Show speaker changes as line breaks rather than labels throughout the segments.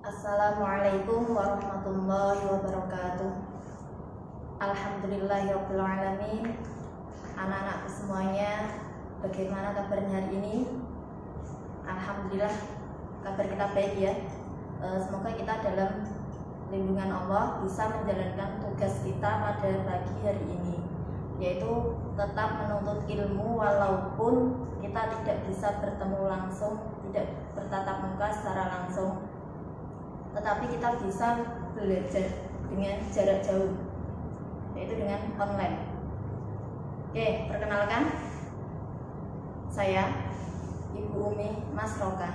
Assalamualaikum warahmatullahi wabarakatuh. Alhamdulillahirabbil alamin. Anak-anakku semuanya, bagaimana kabarnya hari ini? Alhamdulillah, kabar kita baik ya. Semoga kita dalam lindungan Allah bisa menjalankan tugas kita pada pagi hari ini, yaitu tetap menuntut ilmu walaupun kita tidak bisa bertemu langsung, tidak bertatap muka secara langsung, tetapi kita bisa belajar dengan jarak jauh, yaitu dengan online. Oke, perkenalkan, saya Ibu Umi Masroka,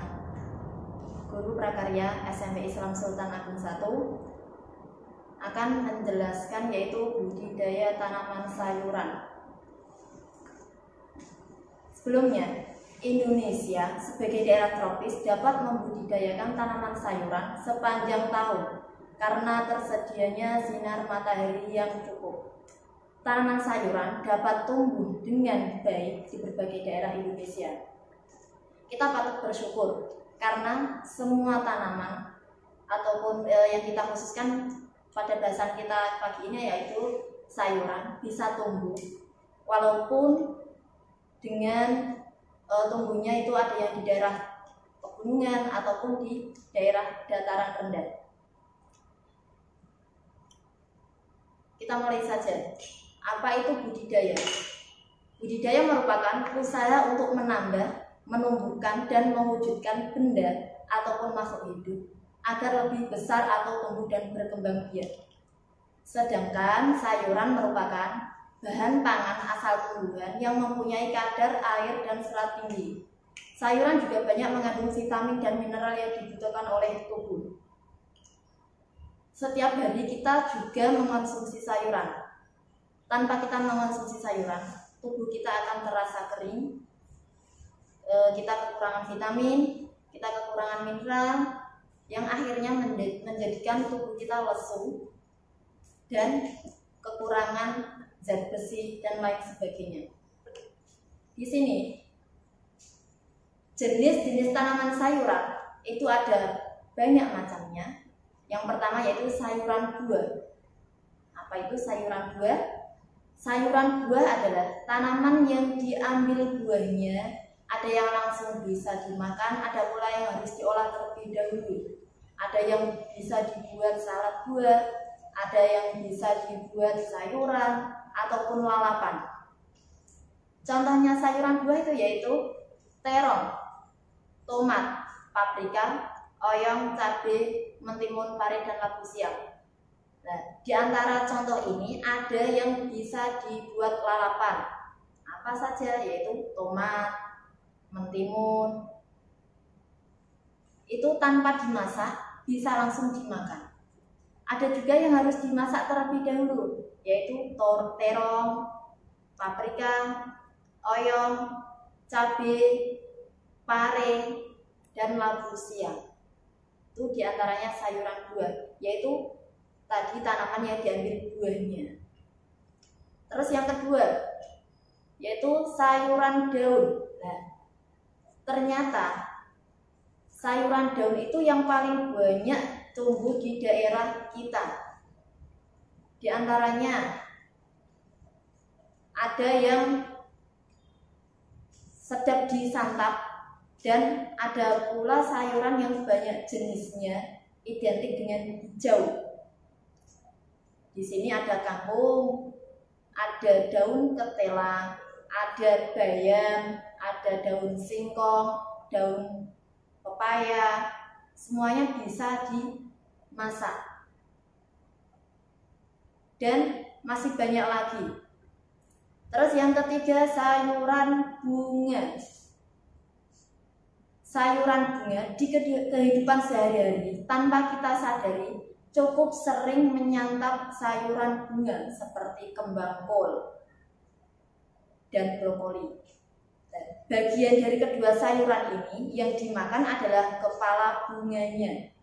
guru prakarya SMP Islam Sultan Agung 1, akan menjelaskan yaitu budidaya tanaman sayuran. Sebelumnya, Indonesia sebagai daerah tropis dapat membudidayakan tanaman sayuran sepanjang tahun karena tersedianya sinar matahari yang cukup. Tanaman sayuran dapat tumbuh dengan baik di berbagai daerah Indonesia. Kita patut bersyukur karena semua tanaman ataupun yang kita khususkan pada bahasan kita pagi ini yaitu sayuran bisa tumbuh walaupun dengan tumbuhnya itu ada yang di daerah pegunungan ataupun di daerah dataran rendah. Kita mulai saja. Apa itu budidaya? Budidaya merupakan usaha untuk menambah, menumbuhkan, dan mewujudkan benda ataupun makhluk hidup agar lebih besar atau tumbuh dan berkembang biak. Sedangkan sayuran merupakan bahan pangan asal tumbuhan yang mempunyai kadar air dan serat tinggi. Sayuran juga banyak mengandung vitamin dan mineral yang dibutuhkan oleh tubuh. Setiap hari kita juga mengonsumsi sayuran. Tanpa kita mengonsumsi sayuran, tubuh kita akan terasa kering, kita kekurangan vitamin, kita kekurangan mineral, yang akhirnya menjadikan tubuh kita lesu dan kekurangan zat besi dan lain sebagainya. Di sini jenis-jenis tanaman sayuran itu ada banyak macamnya. Yang pertama yaitu sayuran buah. Apa itu sayuran buah? Sayuran buah adalah tanaman yang diambil buahnya, ada yang langsung bisa dimakan, ada pula yang harus diolah terlebih dahulu. Ada yang bisa dibuat salad buah, ada yang bisa dibuat sayuran ataupun lalapan. Contohnya sayuran buah itu yaitu terong, tomat, paprika, oyong, cabai, mentimun, pare, dan labu siam. Nah, di antara contoh ini ada yang bisa dibuat lalapan. Apa saja? Yaitu tomat, mentimun. Itu tanpa dimasak bisa langsung dimakan. Ada juga yang harus dimasak terlebih dahulu, yaitu terong, paprika, oyong, cabai, pare, dan labu siam. Itu diantaranya sayuran buah, yaitu tadi tanaman yang diambil buahnya. Terus yang kedua, yaitu sayuran daun. Nah, ternyata sayuran daun itu yang paling banyak tumbuh di daerah kita. Di antaranya ada yang sedap disantap dan ada pula sayuran yang banyak jenisnya identik dengan hijau. Di sini ada kangkung, ada daun ketela, ada bayam, ada daun singkong, daun pepaya, semuanya bisa dimasak. Dan masih banyak lagi. Terus yang ketiga sayuran bunga. Sayuran bunga di kehidupan sehari-hari tanpa kita sadari cukup sering menyantap sayuran bunga seperti kembang kol dan brokoli. Bagian dari kedua sayuran ini yang dimakan adalah kepala bunganya.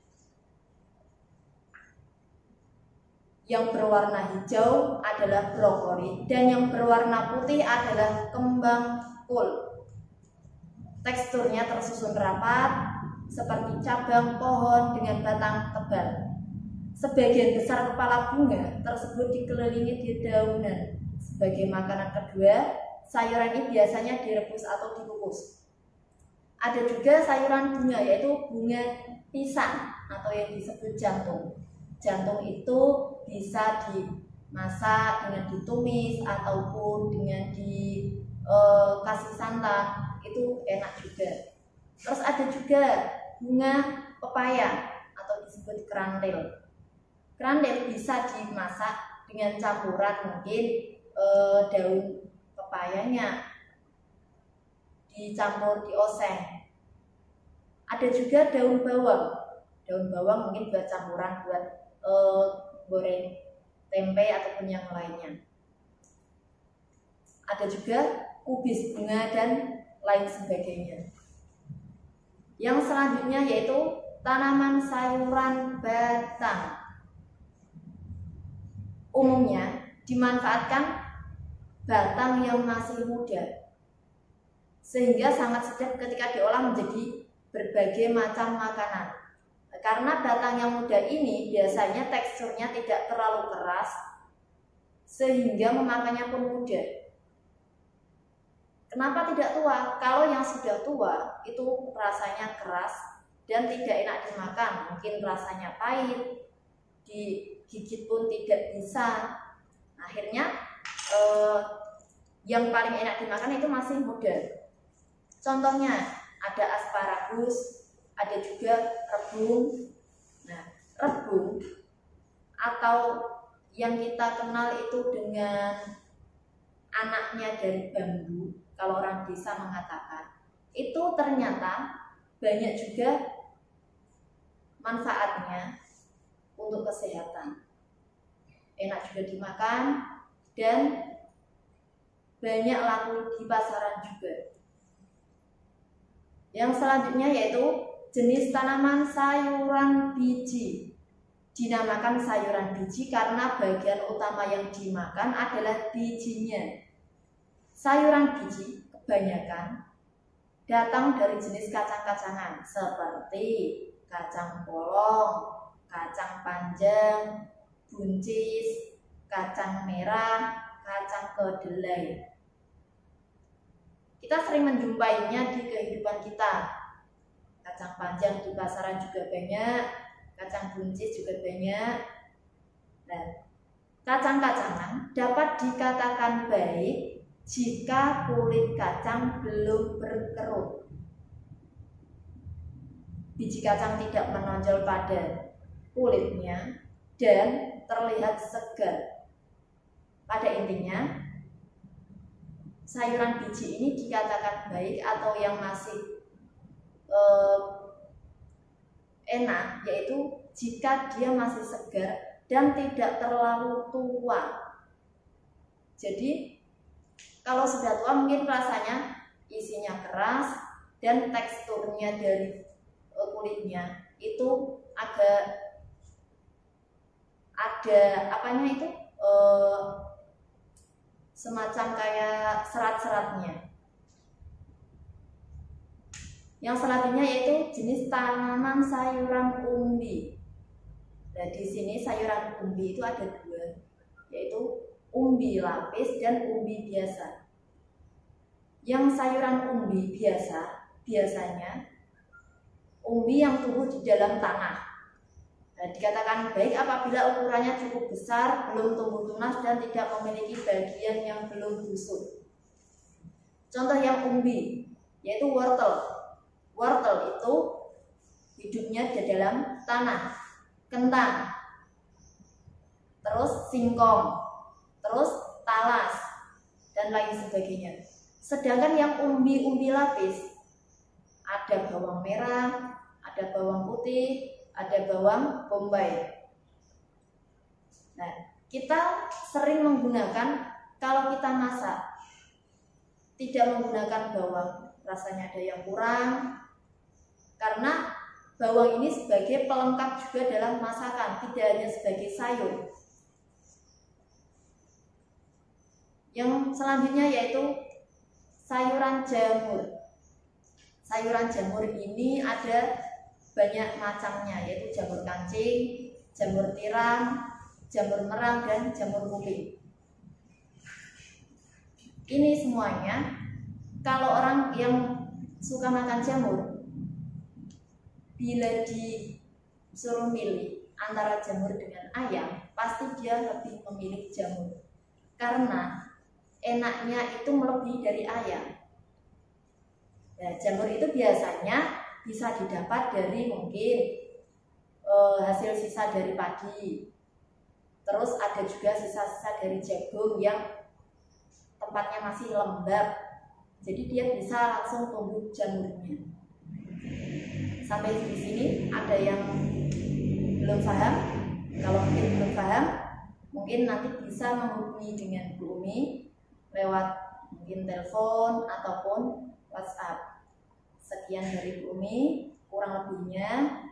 Yang berwarna hijau adalah brokoli dan yang berwarna putih adalah kembang kol. Teksturnya tersusun rapat, seperti cabang pohon dengan batang tebal. Sebagian besar kepala bunga tersebut dikelilingi dedaunan. Sebagai makanan kedua, sayuran ini biasanya direbus atau dikukus. Ada juga sayuran bunga, yaitu bunga pisang atau yang disebut jantung. Jantung itu bisa dimasak dengan ditumis ataupun dengan dikasih santan, itu enak juga. Terus ada juga bunga pepaya atau disebut kerantil. Kerantil bisa dimasak dengan campuran mungkin daun pepayanya dicampur dioseng. Ada juga daun bawang. Daun bawang mungkin buat campuran buat goreng tempe ataupun yang lainnya. Ada juga kubis bunga dan lain sebagainya. Yang selanjutnya yaitu tanaman sayuran batang. Umumnya dimanfaatkan batang yang masih muda, sehingga sangat sedap ketika diolah menjadi berbagai macam makanan. Karena batang yang muda ini biasanya teksturnya tidak terlalu keras, sehingga memakannya pun mudah. Kenapa tidak tua? Kalau yang sudah tua itu rasanya keras dan tidak enak dimakan, mungkin rasanya pahit, digigit pun tidak bisa. Akhirnya yang paling enak dimakan itu masih muda. Contohnya ada asparagus, ada juga rebung. Nah, rebung atau yang kita kenal itu dengan anaknya dari bambu, kalau orang desa mengatakan, itu ternyata banyak juga manfaatnya untuk kesehatan. Enak juga dimakan dan banyak laku di pasaran juga. Yang selanjutnya yaitu jenis tanaman sayuran biji. Dinamakan sayuran biji karena bagian utama yang dimakan adalah bijinya. Sayuran biji kebanyakan datang dari jenis kacang-kacangan seperti kacang polong, kacang panjang, buncis, kacang merah, kacang kedelai. Kita sering menjumpainya di kehidupan kita. Kacang panjang di pasaran juga banyak, kacang buncis juga banyak. Dan kacang-kacangan dapat dikatakan baik jika kulit kacang belum berkerut. Biji kacang tidak menonjol pada kulitnya dan terlihat segar. Pada intinya, sayuran biji ini dikatakan baik atau yang masih enak, yaitu jika dia masih segar dan tidak terlalu tua. Jadi kalau sudah tua mungkin rasanya isinya keras dan teksturnya dari kulitnya itu agak ada apanya itu semacam kayak serat-seratnya. Yang selanjutnya yaitu jenis tanaman sayuran umbi. Nah, di sini sayuran umbi itu ada dua, yaitu umbi lapis dan umbi biasa. Yang sayuran umbi biasanya umbi yang tumbuh di dalam tanah. Nah, dikatakan baik apabila ukurannya cukup besar, belum tumbuh tunas dan tidak memiliki bagian yang belum busuk. Contoh yang umbi yaitu wortel. Wortel itu hidupnya di dalam tanah, kentang, terus singkong, terus talas, dan lain sebagainya. Sedangkan yang umbi-umbi lapis, ada bawang merah, ada bawang putih, ada bawang bombay. Nah, kita sering menggunakan kalau kita masak, tidak menggunakan bawang, rasanya ada yang kurang, karena bawang ini sebagai pelengkap juga dalam masakan, tidak hanya sebagai sayur. Yang selanjutnya yaitu sayuran jamur. Sayuran jamur ini ada banyak macamnya, yaitu jamur kancing, jamur tiram, jamur merang, dan jamur kuping. Ini semuanya kalau orang yang suka makan jamur, bila disuruh milih antara jamur dengan ayam, pasti dia lebih memilih jamur karena enaknya itu melebihi dari ayam. Nah, jamur itu biasanya bisa didapat dari mungkin hasil sisa dari padi. Terus ada juga sisa-sisa dari jagung yang tempatnya masih lembab. Jadi dia bisa langsung tumbuh jamurnya. Sampai di sini ada yang belum paham? Kalau mungkin belum paham, mungkin nanti bisa menghubungi dengan Bu Umi lewat mungkin telepon ataupun WhatsApp. Sekian dari Bu Umi, kurang lebihnya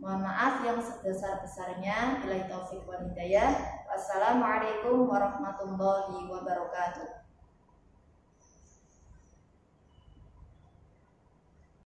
mohon maaf yang sebesar-besarnya. Billahi taufiq wal hidayah. Wassalamualaikum warahmatullahi wabarakatuh.